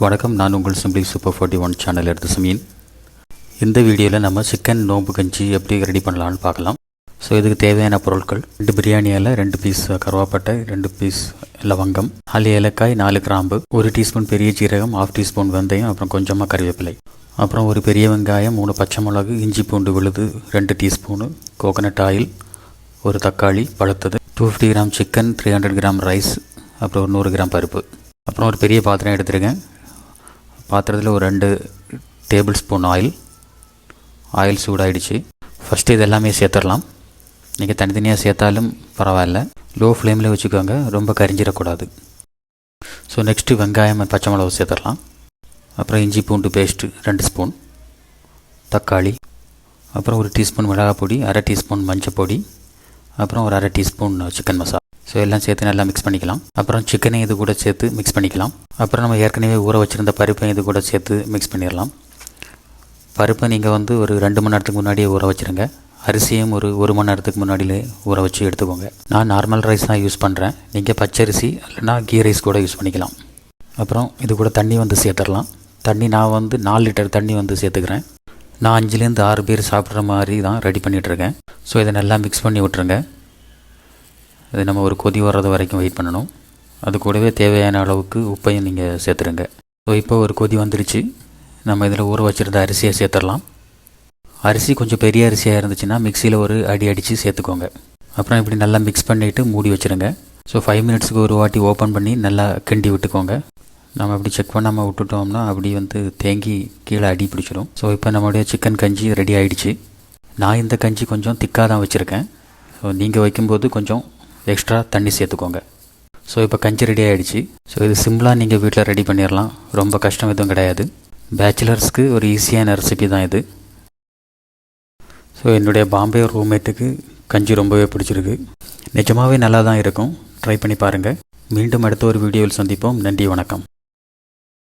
வணக்கம், நான் உங்கள் சிம்பிளி சூப்பர் 41 சேனல் எடுத்து சமீன். இந்த வீடியோவில் நம்ம சிக்கன் நோம்பு கஞ்சி எப்படி ரெடி பண்ணலான்னு பார்க்கலாம். ஸோ இதுக்கு தேவையான பொருட்கள்: 2 பிரியாணி இலை, 2 பீஸ் கருவாப்பட்டை, 2 பீஸ் லவங்கம், 4 ஏலக்காய், 4 கிராம்பு, 1 டீஸ்பூன் பெரிய ஜீரகம், 1/2 டீஸ்பூன் வெந்தயம், அப்புறம் கொஞ்சமாக கறிவேப்பிலை, அப்புறம் ஒரு பெரிய வெங்காயம், 3 பச்சை மிளகு, இஞ்சி பூண்டு விழுது 2 டீஸ்பூனு, கோகனட் ஆயில், ஒரு தக்காளி பழுத்தது, 250 கிராம் சிக்கன், 300 கிராம் ரைஸ், அப்புறம் ஒரு 100 கிராம் பருப்பு. அப்புறம் ஒரு பெரிய பாத்திரம் எடுத்துருக்கேன். பாத்திரத்தில் ஒரு 2 டேபிள் ஸ்பூன் ஆயில் சூடாகிடுச்சு. ஃபஸ்ட்டு இது எல்லாமே சேர்த்துடலாம். நீங்கள் தனித்தனியாக சேர்த்தாலும் பரவாயில்ல, லோ ஃப்ளேமில் வச்சுக்கோங்க, ரொம்ப கரிஞ்சிடக்கூடாது. ஸோ நெக்ஸ்ட்டு வெங்காயம், பச்சை மிளகு சேர்த்துடலாம். அப்புறம் இஞ்சி பூண்டு பேஸ்ட்டு 2 ஸ்பூன், தக்காளி, அப்புறம் 1 டீஸ்பூன் மிளகாய் பொடி, 1/2 டீஸ்பூன் மஞ்சள் பொடி, அப்புறம் ஒரு 1/2 டீஸ்பூன் சிக்கன் மசாலா. ஸோ எல்லாம் சேர்த்து நல்லா மிக்ஸ் பண்ணிக்கலாம். அப்புறம் சிக்கனை இது கூட சேர்த்து மிக்ஸ் பண்ணிக்கலாம். அப்புறம் நம்ம ஏற்கனவே ஊற வச்சுருந்த பருப்பை இது கூட சேர்த்து மிக்ஸ் பண்ணிடலாம். பருப்பை நீங்கள் ஒரு 2 மணி நேரத்துக்கு முன்னாடியே ஊற வச்சுருங்க. அரிசியும் ஒரு 1 மணி நேரத்துக்கு முன்னாடியே ஊற வச்சு எடுத்துக்கோங்க. நான் நார்மல் ரைஸ் தான் யூஸ் பண்ணுறேன். நீங்கள் பச்சரிசி இல்லைனா கீ ரைஸ் கூட யூஸ் பண்ணிக்கலாம். அப்புறம் இது கூட தண்ணி சேர்த்துடலாம். தண்ணி நான் 4 லிட்டர் தண்ணி சேர்த்துக்கிறேன். நான் 5லேருந்து 6 பேர் சாப்பிட்ற மாதிரி தான் ரெடி பண்ணிகிட்ருக்கேன். ஸோ இதை நல்லா மிக்ஸ் பண்ணி விட்டுருங்க. இது நம்ம ஒரு கொதி வர்றது வரைக்கும் வெயிட் பண்ணணும். அது கூடவே தேவையான அளவுக்கு உப்பையும் நீங்கள் சேர்த்துருங்க. ஸோ இப்போ ஒரு கொதி வந்துடுச்சு. நம்ம இதில் ஊற வச்சுருந்த அரிசியை சேர்த்துடலாம். அரிசி கொஞ்சம் பெரிய அரிசியாக இருந்துச்சுன்னா மிக்சியில் ஒரு அடி அடித்து சேர்த்துக்கோங்க. அப்புறம் இப்படி நல்லா மிக்ஸ் பண்ணிவிட்டு மூடி வச்சுருங்க. ஸோ 5 மினிட்ஸுக்கு ஒரு வாட்டி ஓப்பன் பண்ணி நல்லா கிண்டி விட்டுக்கோங்க. நம்ம அப்படி செக் பண்ணாமல் விட்டுட்டோம்னா அப்படி தேங்கி கீழே அடி பிடிச்சிடும். ஸோ இப்போ நம்மளுடைய சிக்கன் கஞ்சி ரெடி ஆகிடுச்சு. நான் இந்த கஞ்சி கொஞ்சம் திக்காக தான் வச்சுருக்கேன். ஸோ நீங்கள் வைக்கும்போது கொஞ்சம் எக்ஸ்ட்ரா தண்ணி சேர்த்துக்கோங்க. ஸோ இப்போ கஞ்சி ரெடி ஆகிடுச்சு. ஸோ இது சிம்பிளாக நீங்கள் வீட்டில் ரெடி பண்ணிடலாம். ரொம்ப கஷ்டம் எதுவும் கிடையாது. பேச்சுலர்ஸ்க்கு ஒரு ஈஸியான ரெசிபி தான் இது. ஸோ என்னுடைய பாம்பே ரூம்மேட்டுக்கு கஞ்சி ரொம்பவே பிடிச்சிருக்கு. நிஜமாகவே நல்லா தான் இருக்கும். ட்ரை பண்ணி பாருங்கள். மீண்டும் அடுத்த ஒரு வீடியோவில் சந்திப்போம். நன்றி, வணக்கம்.